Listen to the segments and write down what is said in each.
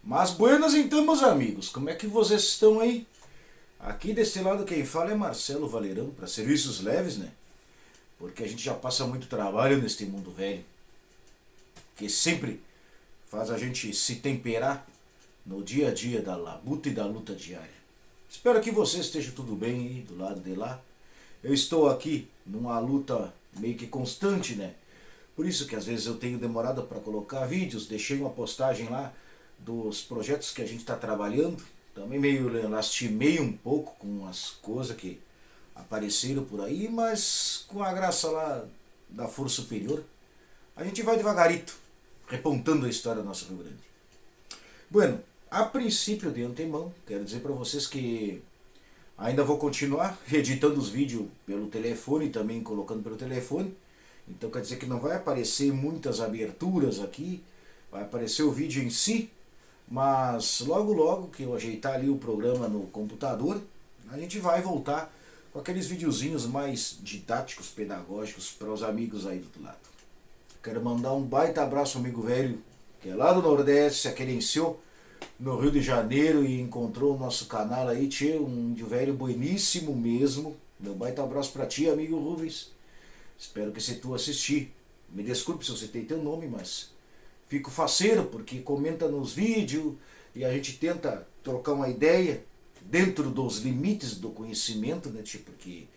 Mas buenas então, meus amigos, como é que vocês estão aí? Aqui desse lado quem fala é Marcelo Valerão, para serviços leves, né? Porque a gente já passa muito trabalho neste mundo velho, que sempre faz a gente se temperar no dia a dia da labuta e da luta diária. Espero que você esteja tudo bem aí do lado de lá. Eu estou aqui numa luta meio que constante, né? Por isso que às vezes eu tenho demorado para colocar vídeos, deixei uma postagem lá dos projetos que a gente está trabalhando. Também meio lastimei um pouco com as coisas que apareceram por aí, mas com a graça lá da força superior, a gente vai devagarito, repontando a história do nosso Rio Grande. Bueno, a princípio de antemão, quero dizer para vocês que ainda vou continuar editando os vídeos pelo telefone e também colocando pelo telefone. Então quer dizer que não vai aparecer muitas aberturas aqui, vai aparecer o vídeo em si, mas logo logo que eu ajeitar ali o programa no computador, a gente vai voltar com aqueles videozinhos mais didáticos, pedagógicos para os amigos aí do outro lado. Quero mandar um baita abraço ao amigo velho, que é lá do Nordeste, se aquerenciou no Rio de Janeiro e encontrou o nosso canal aí, tchê, um de velho bueníssimo mesmo. Meu baita abraço para ti, amigo Rubens. Espero que se tu assistir, me desculpe se eu citei teu nome, mas fico faceiro porque comenta nos vídeos e a gente tenta trocar uma ideia dentro dos limites do conhecimento, né? Tipo, porque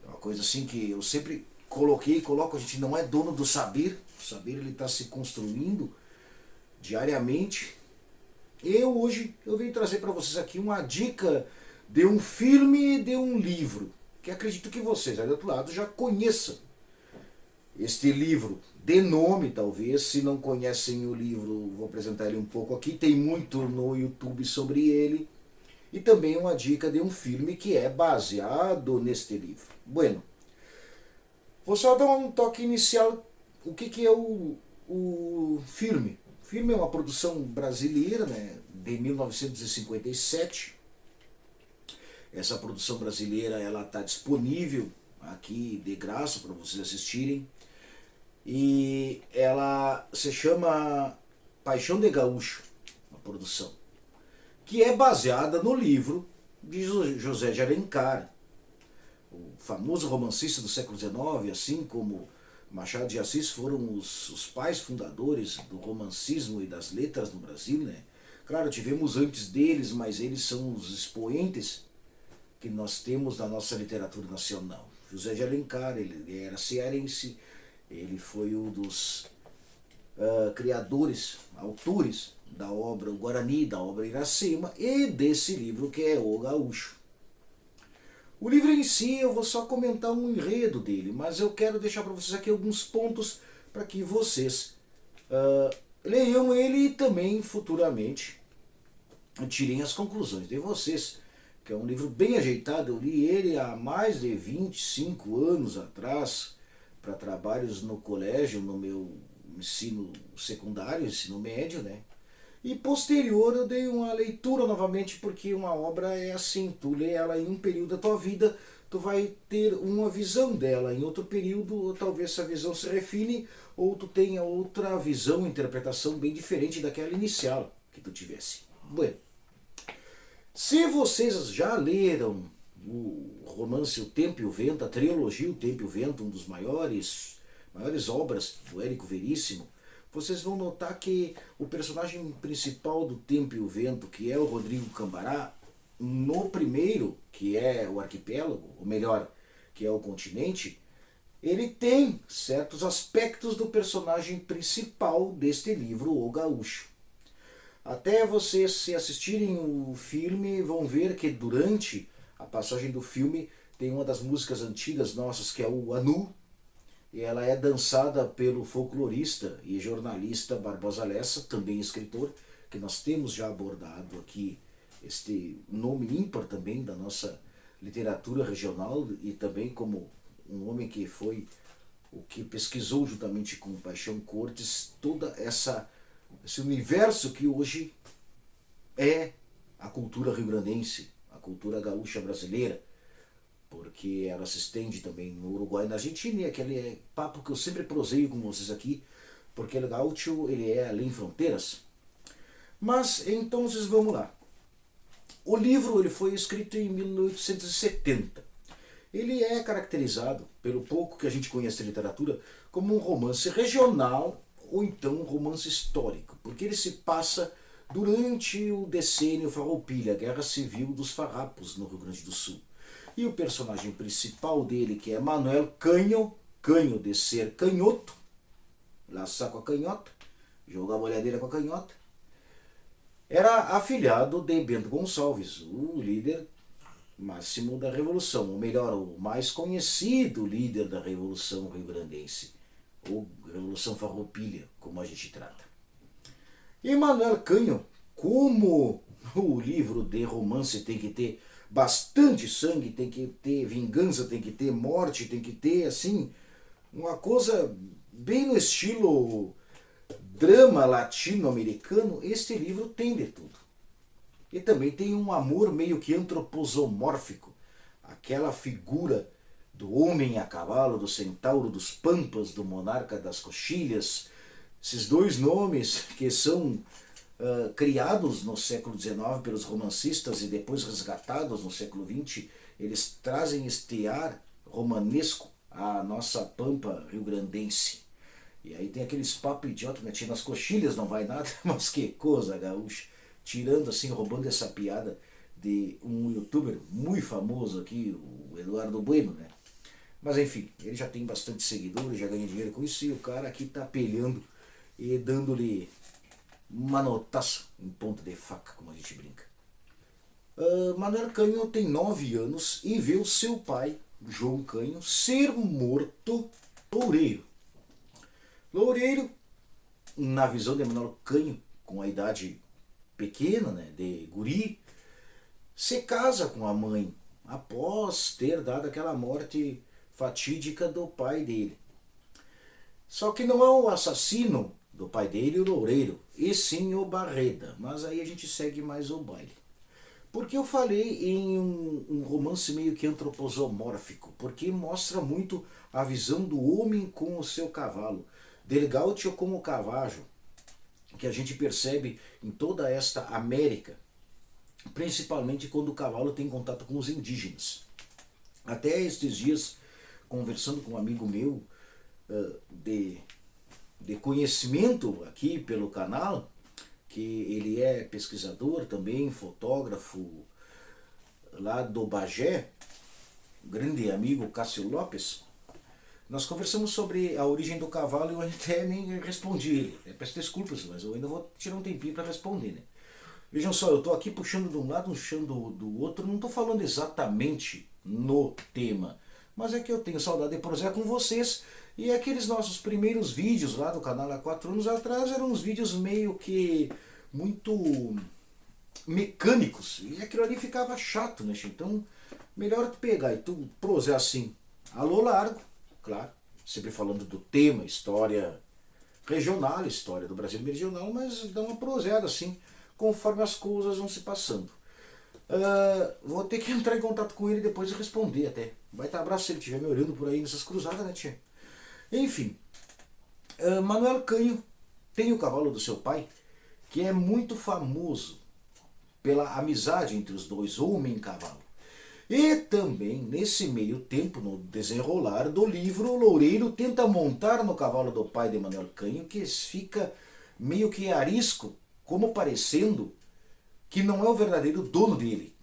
é uma coisa assim que eu sempre coloquei e coloco, a gente não é dono do saber, o saber ele está se construindo diariamente. Hoje eu vim trazer para vocês aqui uma dica de um filme e de um livro, que acredito que vocês aí do outro lado já conheçam este livro de nome, talvez. Se não conhecem o livro, vou apresentar ele um pouco aqui. Tem muito no YouTube sobre ele. E também uma dica de um filme que é baseado neste livro. Bueno, vou só dar um toque inicial. O que é o filme? O filme é uma produção brasileira, né, de 1957. Essa produção brasileira ela está disponível aqui de graça para vocês assistirem. E ela se chama Paixão de Gaúcho, a produção, que é baseada no livro de José de Alencar, o famoso romancista do século XIX, assim como Machado de Assis foram os pais fundadores do romancismo e das letras no Brasil, né? Claro, tivemos antes deles, mas eles são os expoentes que nós temos na nossa literatura nacional. José de Alencar, ele era cearense, ele foi um dos criadores, autores da obra O Guarani, da obra Iracema e desse livro que é O Gaúcho. O livro em si eu vou só comentar um enredo dele, mas eu quero deixar para vocês aqui alguns pontos para que vocês leiam ele e também futuramente tirem as conclusões de vocês, que é um livro bem ajeitado. Eu li ele há mais de 25 anos atrás, para trabalhos no colégio, no meu ensino secundário, ensino médio, né? E posterior eu dei uma leitura novamente, porque uma obra é assim, tu lê ela em um período da tua vida, tu vai ter uma visão dela, em outro período talvez essa visão se refine, ou tu tenha outra visão, interpretação bem diferente daquela inicial que tu tivesse. Bueno, se vocês já leram o romance O Tempo e o Vento, a trilogia O Tempo e o Vento, um dos maiores obras do Érico Veríssimo, vocês vão notar que o personagem principal do Tempo e o Vento, que é o Rodrigo Cambará, no primeiro, que é o arquipélago, ou melhor, que é o continente, ele tem certos aspectos do personagem principal deste livro, O Gaúcho. Até vocês, se assistirem o filme, vão ver que durante a passagem do filme tem uma das músicas antigas nossas, que é o Anu, e ela é dançada pelo folclorista e jornalista Barbosa Lessa, também escritor, que nós temos já abordado aqui este nome ímpar também da nossa literatura regional, e também como um homem que foi o que pesquisou juntamente com Paixão Cortes toda esse universo que hoje é a cultura rio-grandense, a cultura gaúcha brasileira, porque ela se estende também no Uruguai e na Argentina, e aquele papo que eu sempre proseio com vocês aqui, porque o gaúcho ele é além fronteiras. Mas então vamos lá. O livro ele foi escrito em 1870. Ele é caracterizado, pelo pouco que a gente conhece de literatura, como um romance regional ou então um romance histórico, porque ele se passa durante o decênio Farroupilha, a Guerra Civil dos Farrapos, no Rio Grande do Sul. E o personagem principal dele, que é Manuel Canho, canho de ser canhoto, laçar com a canhota, jogar a molhadeira com a canhota, era afilhado de Bento Gonçalves, o líder máximo da Revolução, ou melhor, o mais conhecido líder da Revolução Rio-Grandense, ou Revolução Farroupilha, como a gente trata. E Manuel Canho, como o livro de romance tem que ter bastante sangue, tem que ter vingança, tem que ter morte, tem que ter, assim, uma coisa bem no estilo drama latino-americano, este livro tem de tudo. E também tem um amor meio que antroposomórfico, aquela figura do homem a cavalo, do centauro dos pampas, do monarca das coxilhas, esses dois nomes que são criados no século XIX pelos romancistas e depois resgatados no século XX, eles trazem este ar romanesco à nossa pampa rio-grandense. E aí tem aqueles papos idiotas, né? Nas coxilhas não vai nada, mas que coisa gaúcha. Tirando assim, roubando essa piada de um youtuber muito famoso aqui, o Eduardo Bueno, né? Mas enfim, ele já tem bastante seguidores, já ganha dinheiro com isso, e o cara aqui tá apelhando e dando-lhe uma notaça em ponta de faca, como a gente brinca. Manuel Canho tem 9 anos e vê o seu pai, João Canho, ser morto loureiro. Loureiro, na visão de Manuel Canho, com a idade pequena, né, de guri, se casa com a mãe após ter dado aquela morte fatídica do pai dele. Só que não é o assassino do pai dele o loureiro, e sim o Barreda. Mas aí a gente segue mais o baile. Porque eu falei em um romance meio que antroposomórfico, porque mostra muito a visão do homem com o seu cavalo, del gaucho como cavajo, que a gente percebe em toda esta América, principalmente quando o cavalo tem contato com os indígenas. Até estes dias, conversando com um amigo meu de conhecimento aqui pelo canal, que ele é pesquisador também, fotógrafo lá do Bagé, grande amigo Cássio Lopes, nós conversamos sobre a origem do cavalo e eu até nem respondi ele. Peço desculpas, mas eu ainda vou tirar um tempinho para responder, né? Vejam só, eu estou aqui puxando de um lado, puxando do outro, não estou falando exatamente no tema, mas é que eu tenho saudade de prossear com vocês, e aqueles nossos primeiros vídeos lá do canal há 4 anos atrás eram uns vídeos meio que muito mecânicos, e aquilo ali ficava chato, né? Então, melhor tu pegar e tu prosear assim, alô largo, claro, sempre falando do tema, história regional, história do Brasil meridional, mas dá uma proseada assim, conforme as coisas vão se passando. Vou ter que entrar em contato com ele depois e responder até. Vai estar abraço se ele estiver me olhando por aí nessas cruzadas, né, tia? Enfim, Manuel Canho tem o cavalo do seu pai, que é muito famoso pela amizade entre os dois, homem e cavalo. E também, nesse meio tempo, no desenrolar do livro, o loureiro tenta montar no cavalo do pai de Manuel Canho, que fica meio que arisco, como parecendo que não é o verdadeiro dono dele,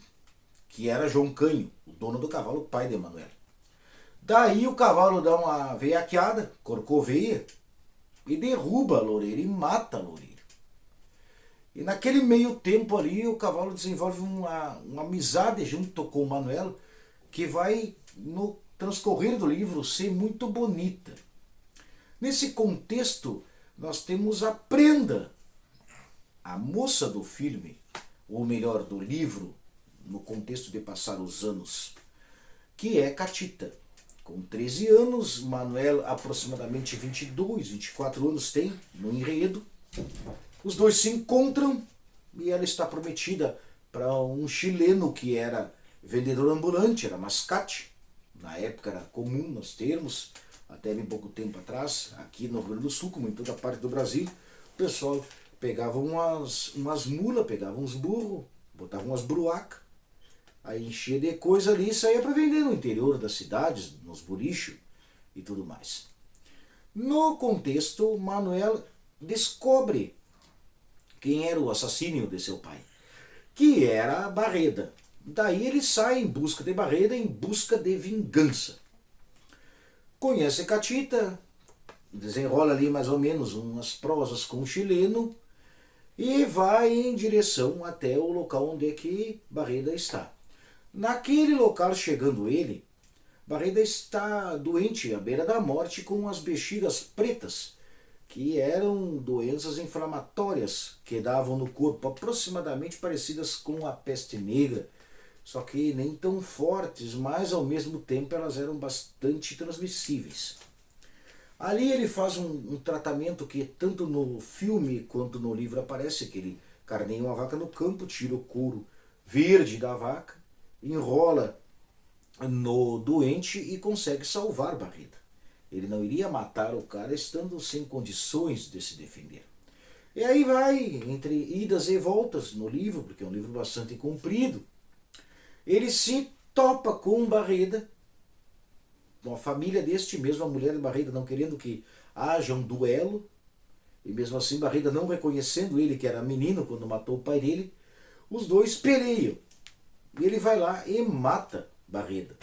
que era João Canho, o dono do cavalo, pai de Manuel. Daí o cavalo dá uma veiaqueada, corcoveia, e derruba a loureira e mata a loureira. E naquele meio tempo ali o cavalo desenvolve uma amizade junto com o Manuel, que vai no transcorrer do livro ser muito bonita. Nesse contexto nós temos a Prenda, a moça do filme, ou melhor, do livro, no contexto de passar os anos, que é Catita. Com 13 anos, Manuel aproximadamente 22, 24 anos tem no enredo. Os dois se encontram e ela está prometida para um chileno que era vendedor ambulante, era mascate. Na época era comum nós termos, até bem pouco tempo atrás, aqui no Rio Grande do Sul, como em toda parte do Brasil, o pessoal pegavam umas mulas, pegavam uns burros, botavam umas bruacas, aí enchia de coisa ali e saía para vender no interior das cidades, nos bolichos e tudo mais. No contexto, Manuel descobre quem era o assassino de seu pai, que era Barreda. Daí ele sai em busca de Barreda, em busca de vingança. Conhece Catita, desenrola ali mais ou menos umas prosas com o chileno e vai em direção até o local onde é que Barreda está. Naquele local, chegando ele, Barreda está doente, à beira da morte, com as bexigas pretas, que eram doenças inflamatórias que davam no corpo, aproximadamente parecidas com a peste negra, só que nem tão fortes, mas ao mesmo tempo elas eram bastante transmissíveis. Ali ele faz um tratamento que tanto no filme quanto no livro aparece, que ele carneia uma vaca no campo, tira o couro verde da vaca, enrola no doente e consegue salvar Barreda. Ele não iria matar o cara estando sem condições de se defender. E aí vai, entre idas e voltas no livro, porque é um livro bastante comprido, ele se topa com Barreda, uma família deste mesmo, a mulher de Barreda não querendo que haja um duelo, e mesmo assim Barreda não reconhecendo ele, que era menino quando matou o pai dele, os dois peleiam. E ele vai lá e mata Barreda.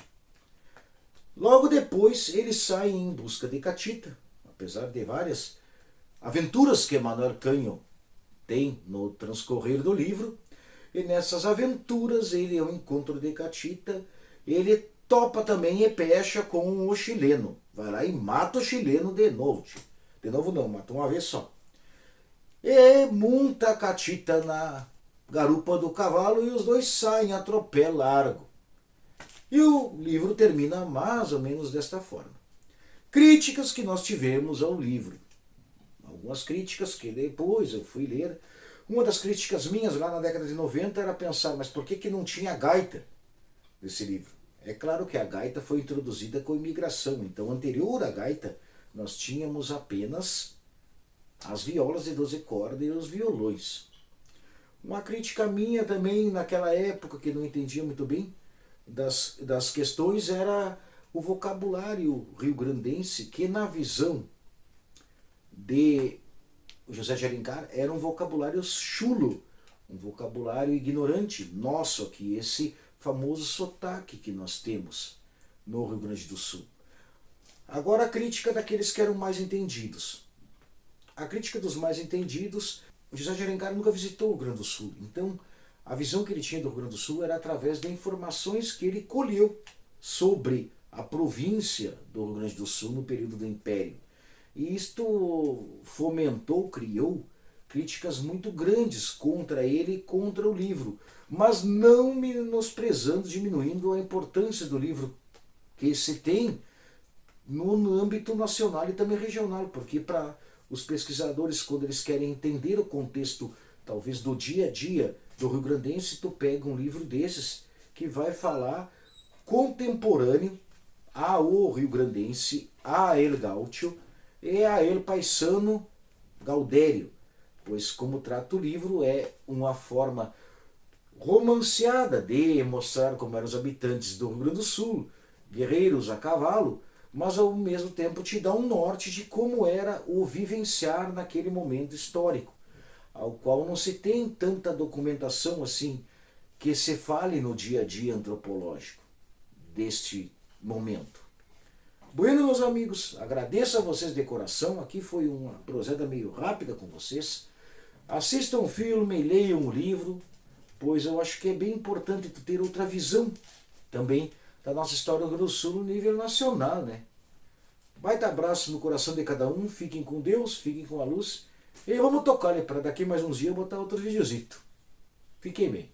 Logo depois ele sai em busca de Catita, apesar de várias aventuras que Manuel Canho tem no transcorrer do livro, e nessas aventuras ele, ao encontro de Catita, ele topa também e pecha com o chileno. Vai lá e mata o chileno de novo. De novo não, mata uma vez só. E monta a Catita na garupa do cavalo e os dois saem a tropé largo. E o livro termina mais ou menos desta forma. Críticas que nós tivemos ao livro. Algumas críticas que depois eu fui ler. Uma das críticas minhas lá na década de 90 era pensar, mas por que não tinha gaita nesse livro? É claro que a gaita foi introduzida com a imigração, então anterior à gaita nós tínhamos apenas as violas de 12 cordas e os violões. Uma crítica minha também naquela época, que não entendia muito bem das questões, era o vocabulário rio-grandense, que na visão de José de Alencar era um vocabulário chulo, um vocabulário ignorante nosso aqui, esse famoso sotaque que nós temos no Rio Grande do Sul. Agora a crítica daqueles que eram mais entendidos. A crítica dos mais entendidos, José de Alencar nunca visitou o Rio Grande do Sul, então a visão que ele tinha do Rio Grande do Sul era através de informações que ele colheu sobre a província do Rio Grande do Sul no período do Império. E isto fomentou, criou críticas muito grandes contra ele e contra o livro, mas não menosprezando, diminuindo a importância do livro que se tem no âmbito nacional e também regional, porque para os pesquisadores, quando eles querem entender o contexto, talvez do dia a dia do rio-grandense, tu pega um livro desses que vai falar contemporâneo ao rio-grandense, a El Gaúcho e a El Paisano Gaudério, pois como trata o livro é uma forma romanceada de mostrar como eram os habitantes do Rio Grande do Sul, guerreiros a cavalo, mas ao mesmo tempo te dá um norte de como era o vivenciar naquele momento histórico, ao qual não se tem tanta documentação assim que se fale no dia a dia antropológico deste momento. Bueno, meus amigos, agradeço a vocês de coração. Aqui foi uma proseda meio rápida com vocês. Assistam o filme, leiam o livro, pois eu acho que é bem importante tu ter outra visão também da nossa história do Rio Grande do Sul no nível nacional, né? Baita abraço no coração de cada um, fiquem com Deus, fiquem com a luz, e vamos tocar, né, para daqui mais uns dias botar outro videozito. Fiquem bem.